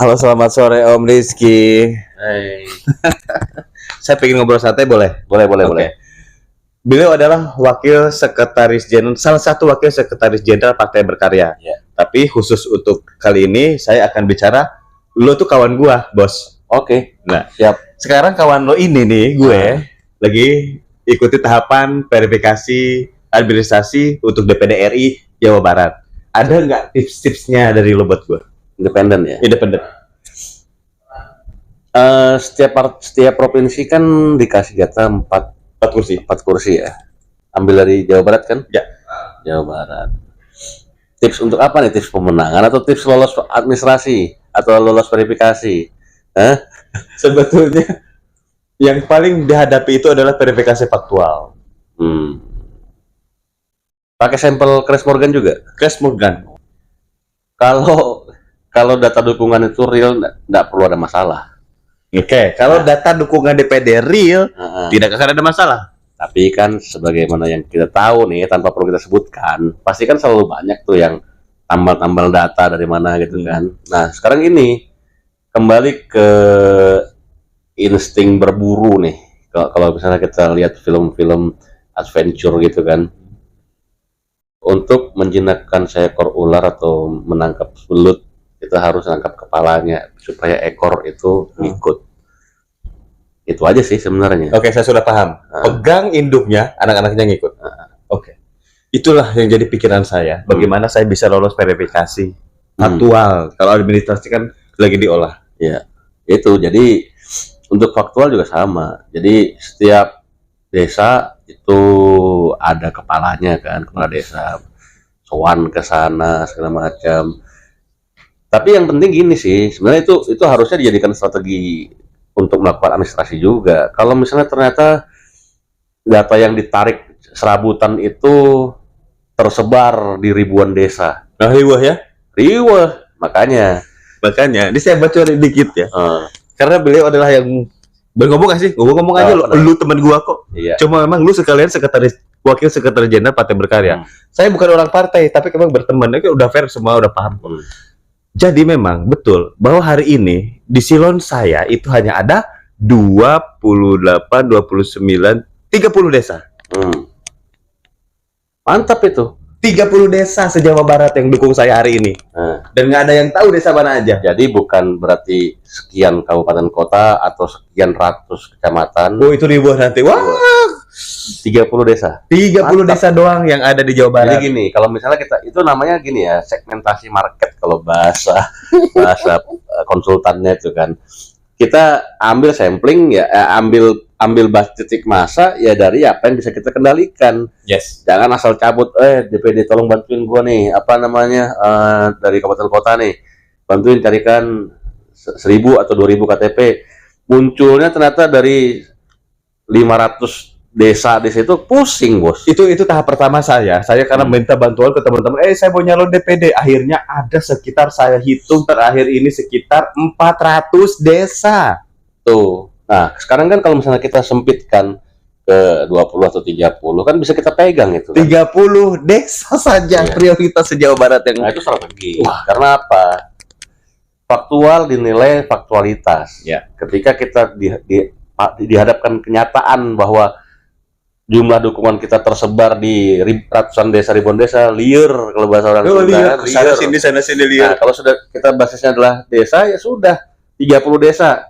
Halo, selamat sore Om Rizky. Hey. Saya pengen ngobrol santai, boleh? Boleh. Beliau adalah wakil sekretaris jenderal, salah satu wakil sekretaris jenderal Partai Berkarya. Ya. Tapi khusus untuk kali ini saya akan bicara, lo tuh kawan gua, bos. Oke. Nah, Siap. sekarang kawan lo ini nih, gue lagi ikuti tahapan verifikasi administrasi untuk DPD RI Jawa Barat. Ada nggak tips-tipsnya dari lo buat gue? Independen ya. Independen. Setiap provinsi kan dikasih jatah 4 kursi ya. Ambil dari Jawa Barat kan? Ya. Jawa Barat. Tips untuk apa nih? Tips pemenangan atau tips lolos administrasi atau lolos verifikasi? Sebetulnya yang paling dihadapi itu adalah verifikasi faktual. Pakai sampel Crash Morgan juga? Crash Morgan. Kalau data dukungan itu real, nggak perlu ada masalah. Oke, kalau data dukungan DPD real, tidak akan ada masalah. Tapi kan sebagaimana yang kita tahu nih, tanpa perlu kita sebutkan, pasti kan selalu banyak tuh yang tambal-tambal data dari mana gitu kan. Nah, sekarang ini kembali ke insting berburu nih. Kalau misalnya kita lihat film-film adventure gitu kan, untuk menjinakkan seekor ular atau menangkap belut, kita harus nangkap kepalanya supaya ekor itu ngikut. Itu aja sih sebenarnya. Oke, saya sudah paham. Pegang induknya, anak-anaknya ngikut. Oke. Itulah yang jadi pikiran saya. Bagaimana saya bisa lolos verifikasi faktual. Kalau administrasi kan lagi diolah. Ya, itu. Jadi untuk faktual juga sama. Jadi setiap desa itu ada kepalanya kan, kepala desa. Sowan ke sana segala macam. Tapi yang penting gini sih, sebenarnya itu harusnya dijadikan strategi untuk melakukan administrasi juga. Kalau misalnya ternyata data yang ditarik serabutan itu tersebar di ribuan desa. Nah, riwah ya? Riwah, makanya. Ini saya baca dikit ya. Karena beliau adalah yang ngomong sih, ngomong aja lu teman gua kok. Iya. Cuma memang lu sekalian wakil sekretaris jenderal Partai Berkarya. Saya bukan orang partai, tapi memang berteman. Itu udah fair, semua udah paham. Jadi memang betul bahwa hari ini di silon saya itu hanya ada 28, 29, 30 desa. Mantap itu. 30 desa se-Jawa Barat yang dukung saya hari ini. Dan nggak ada yang tahu desa mana aja. Jadi bukan berarti sekian kabupaten kota atau sekian ratus kecamatan. Oh, itu ribuan nanti. Wah, 30 desa. 30 desa doang yang ada di Jawa Barat. Jadi gini, kalau misalnya kita itu namanya gini ya, segmentasi market kalau bahasa konsultannya itu kan. Kita ambil sampling ya, ambil titik masa ya dari apa yang bisa kita kendalikan. Yes. Jangan asal cabut, DPD tolong bantuin gua nih, apa namanya, dari kabupaten kota nih, bantuin carikan 1000 atau 2000 KTP. Munculnya ternyata dari 500 desa di situ, pusing bos. Itu tahap pertama saya karena minta bantuan ke teman-teman, saya mau nyalon DPD. Akhirnya ada sekitar, saya hitung terakhir ini sekitar 400 desa. Tuh. Nah, sekarang kan kalau misalnya kita sempitkan ke 20 atau 30 kan bisa kita pegang itu kan? 30 desa saja prioritas se-Jawa Barat yang. Nah, itu strategi. Karena apa? Faktual dinilai faktualitas. Ya. Ketika kita dihadapkan kenyataan bahwa jumlah dukungan kita tersebar di ratusan desa, ribuan desa, liar kalau bahasa orang Sunda. Sana sini liar. Nah, kalau sudah kita basisnya adalah desa, ya sudah 30 desa.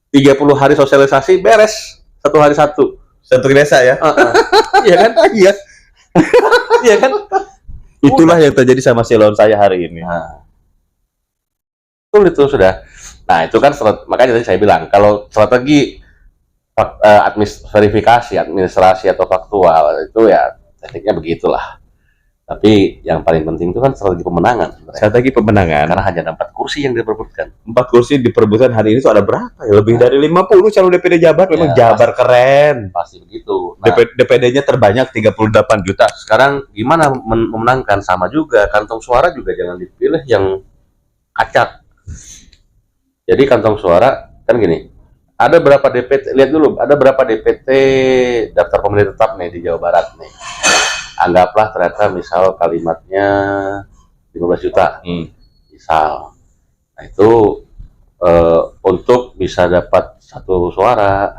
30 hari sosialisasi beres, 1 hari 1. Satu desa ya. Iya kan? Iya. Iya kan? Itulah yang terjadi sama silon saya hari ini. Betul itu sudah. Nah, itu kan makanya tadi saya bilang kalau strategi verifikasi, administrasi atau faktual itu ya tekniknya begitulah. Tapi yang paling penting itu kan strategi pemenangan. Strategi pemenangan. Karena hanya ada 4 kursi yang diperebutkan. 4 kursi diperebutkan hari ini itu ada berapa ya? Lebih dari 50 calon DPD Jabar. Memang Jabar keren. Pasti begitu. Nah, DPD-nya terbanyak 38 juta. Sekarang gimana memenangkan? Sama juga kantong suara juga jangan dipilih yang acak. Jadi kantong suara kan gini. Ada berapa DPT, lihat dulu, ada berapa DPT daftar pemilih tetap nih di Jawa Barat nih. Anggaplah ternyata misal kalimatnya 15 juta. Misal. Nah itu untuk bisa dapat satu suara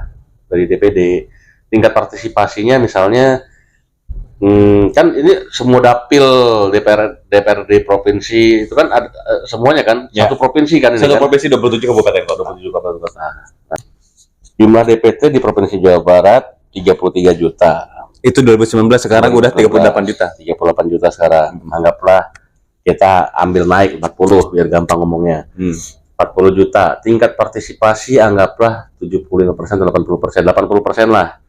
dari DPD. Tingkat partisipasinya misalnya kan ini semua dapil DPRD provinsi itu kan ada, semuanya kan Ya. satu provinsi kan ini Satu kan? provinsi 27 kabupaten kota. 27 kabupaten kota. Nah, jumlah DPT di Provinsi Jawa Barat 33 juta. Itu 2019, sekarang udah 38 juta. 38 juta sekarang. Anggaplah kita ambil naik 40 biar gampang ngomongnya. 40 juta. Tingkat partisipasi anggaplah 75%, 80%, 80% lah.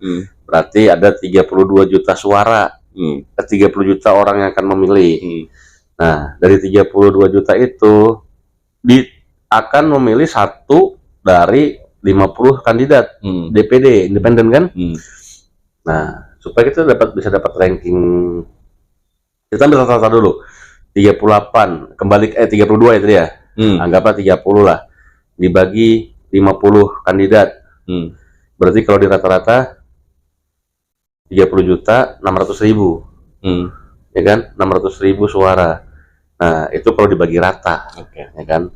Berarti ada 32 juta suara. 30 juta orang yang akan memilih. Nah, dari 32 juta itu akan memilih satu dari 50 kandidat DPD independen kan? Nah, supaya kita bisa dapat ranking, kita ambil rata-rata dulu. 38 kembali 32 itu ya. Anggaplah 30 lah. Dibagi 50 kandidat. Berarti kalau di rata-rata 30 juta 600.000. Ya kan? 600.000 suara. Nah, itu kalau dibagi rata. Ya kan?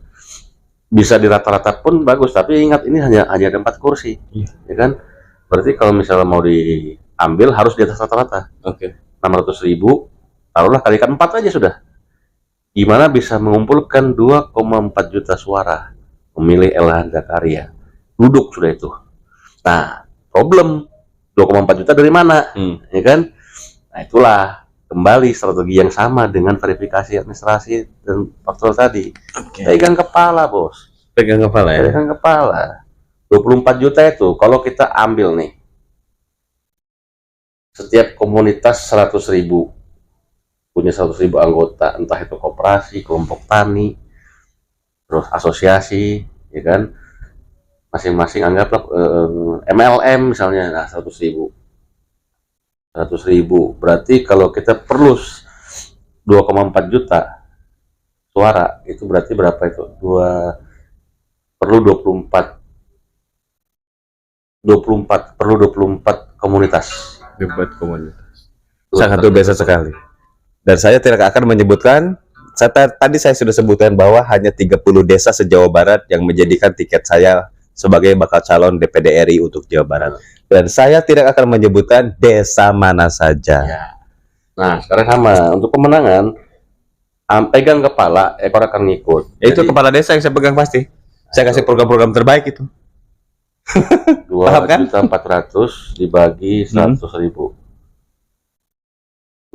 Bisa di rata-rata pun bagus, tapi ingat ini hanya ada 4 kursi. Ya kan? Berarti kalau misalnya mau diambil harus di atas rata-rata. 600.000, taruhlah kalikan 4 aja sudah. Gimana bisa mengumpulkan 2,4 juta suara memilih Elhanda Karya? Duduk sudah itu. Nah, problem 2,4 juta dari mana? Ya kan? Nah, itulah kembali strategi yang sama dengan verifikasi administrasi dan faktual tadi. Pegang kepala, Bos. Pegang kepala ya. Pegang kepala. 24 juta itu kalau kita ambil nih, setiap komunitas 100.000 punya 100.000 anggota, entah itu koperasi, kelompok tani, terus asosiasi, ya kan, masing-masing anggaplah MLM misalnya, nah 100.000, berarti kalau kita perlu 2,4 juta suara, itu berarti berapa itu? Perlu 24 komunitas. Debat komunitas. Sangat luar biasa sekali. Dan saya tidak akan menyebutkan, tadi saya sudah sebutkan bahwa hanya 30 desa se-Jawa Barat yang menjadikan tiket saya sebagai bakal calon DPD RI untuk Jawa Barat. Dan saya tidak akan menyebutkan desa mana saja. Ya. Nah, sekarang sama. Untuk pemenangan, pegang kepala, ekor akan ngikut. Itu kepala desa yang saya pegang pasti. Saya kasih program-program terbaik itu. 2.400.000 dibagi 100.000.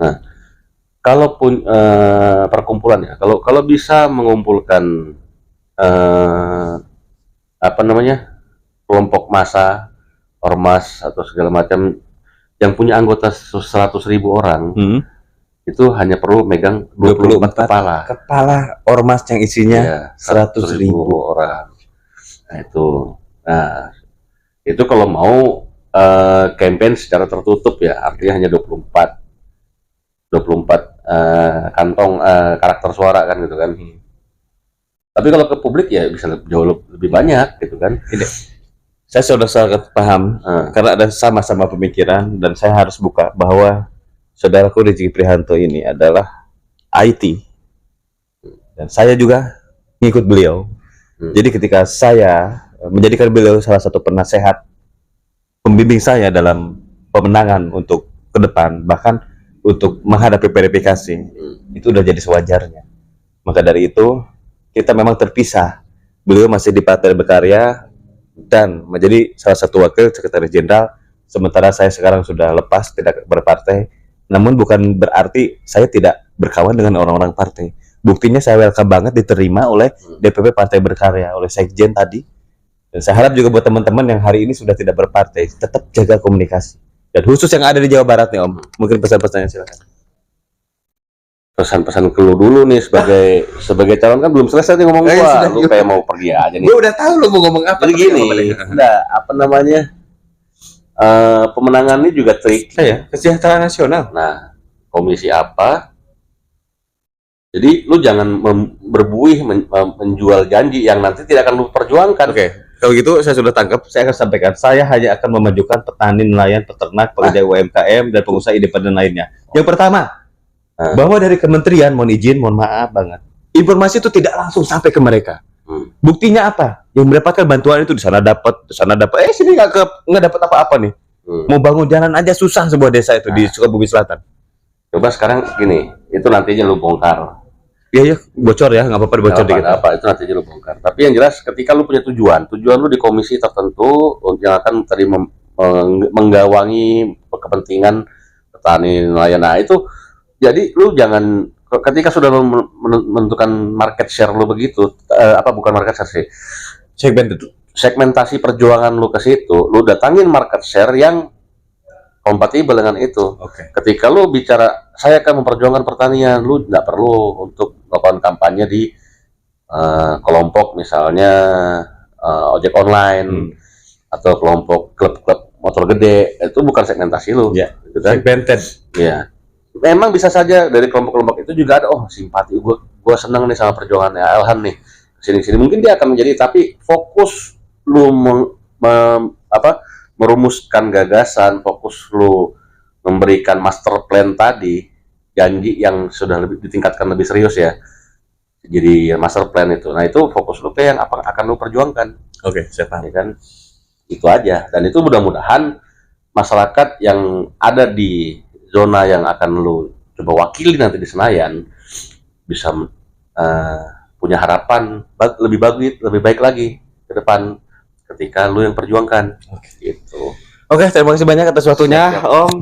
Nah, kalaupun perkumpulan ya, kalau bisa mengumpulkan kelompok massa, ormas atau segala macam yang punya anggota 100.000 orang, itu hanya perlu megang 24 kepala ormas yang isinya ya, 100.000 orang. Nah, itu kalau mau campaign secara tertutup ya, artinya hanya 24 kantong karakter suara kan gitu kan. Tapi kalau ke publik ya bisa jauh lebih banyak gitu kan. Saya sudah sangat paham karena ada sama-sama pemikiran, dan saya harus buka bahwa saudaraku Rizky Prihanto ini adalah IT, dan saya juga ngikut beliau. Jadi ketika saya menjadikan beliau salah satu penasehat pembimbing saya dalam pemenangan untuk ke depan, bahkan untuk menghadapi verifikasi, itu udah jadi sewajarnya. Maka dari itu kita memang terpisah. Beliau masih di Partai Berkarya dan menjadi salah satu wakil sekretaris jenderal, sementara saya sekarang sudah lepas, tidak berpartai. Namun bukan berarti saya tidak berkawan dengan orang-orang partai. Buktinya saya welcome banget diterima oleh DPP Partai Berkarya, oleh Sekjen tadi. Dan saya harap juga buat teman-teman yang hari ini sudah tidak berpartai, tetap jaga komunikasi. Dan khusus yang ada di Jawa Barat nih Om, mungkin pesan-pesannya silakan. Pesan-pesan ke lu dulu nih sebagai calon, kan belum selesai nih ngomong gua. Lu kayak mau pergi aja nih. Gua udah tahu lu mau ngomong apa. Jadi gini, pemenangan ini juga trik. Saya kesejahteraan nasional. Nah, komisi apa? Jadi lu jangan berbuih menjual janji yang nanti tidak akan lu perjuangkan. Oke. Kalau gitu saya sudah tangkap, saya akan sampaikan. Saya hanya akan memajukan petani, nelayan, peternak, pekerja UMKM, dan pengusaha independen lainnya. Yang pertama, bahwa dari kementerian, mohon izin, mohon maaf banget, informasi itu tidak langsung sampai ke mereka. Buktinya apa? yang mendapatkan bantuan itu di sana dapat, sini nggak dapat apa-apa nih. Mau bangun jalan aja susah sebuah desa itu di Sukabumi Selatan. Coba sekarang gini, itu nantinya lu bongkar. Iya, bocor ya, nggak apa-apa dibocor dikit. Apa itu nantinya lu bongkar. Tapi yang jelas ketika lu punya tujuan lu di komisi tertentu yang akan tadi menggawangi kepentingan petani nelayan. Nah itu jadi lu jangan ketika sudah lu menentukan market share lu begitu, bukan market share sih, segmentasi perjuangan lu ke situ, lu datangin market share yang kompatibel dengan itu. Ketika lu bicara saya akan memperjuangkan pertanian, lu nggak perlu untuk melakukan kampanye di kelompok misalnya ojek online atau kelompok klub-klub motor gede. Itu bukan segmentasi lu. Gitu kan? Segmented. Iya. Memang bisa saja dari kelompok-kelompok itu juga ada simpati gua senang nih sama perjuangannya Elhan nih. Sini-sini mungkin dia akan menjadi, tapi fokus lu merumuskan gagasan, fokus lu memberikan master plan tadi, janji yang sudah ditingkatkan lebih serius ya. Jadi master plan itu. Nah, itu fokus lu yang apa akan lu perjuangkan. Saya paham. Ya kan? Itu aja. Dan itu mudah-mudahan masyarakat yang ada di zona yang akan lu coba wakili nanti di Senayan bisa punya harapan lebih baik lagi ke depan ketika lu yang perjuangkan. Gitu. Terima kasih banyak atas waktunya, Om.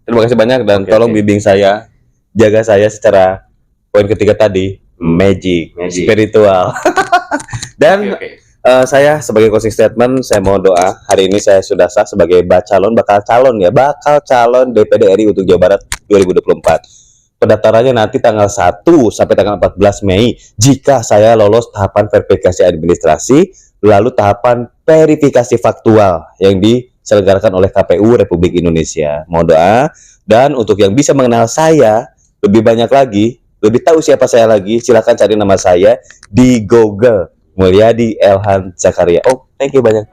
Terima kasih banyak dan tolong bimbing saya, jaga saya secara poin ketiga tadi, magic. Spiritual. Dan saya sebagai closing statement, saya mau doa hari ini saya sudah sah sebagai bakal calon DPD RI untuk Jawa Barat 2024. Pendaftarannya nanti tanggal 1 sampai tanggal 14 Mei jika saya lolos tahapan verifikasi administrasi, lalu tahapan verifikasi faktual yang diselenggarakan oleh KPU Republik Indonesia. Mohon doa. Dan untuk yang bisa mengenal saya lebih banyak lagi, lebih tahu siapa saya lagi, silakan cari nama saya di Google, Mulyadi Elhan Zakaria. Thank you banyak.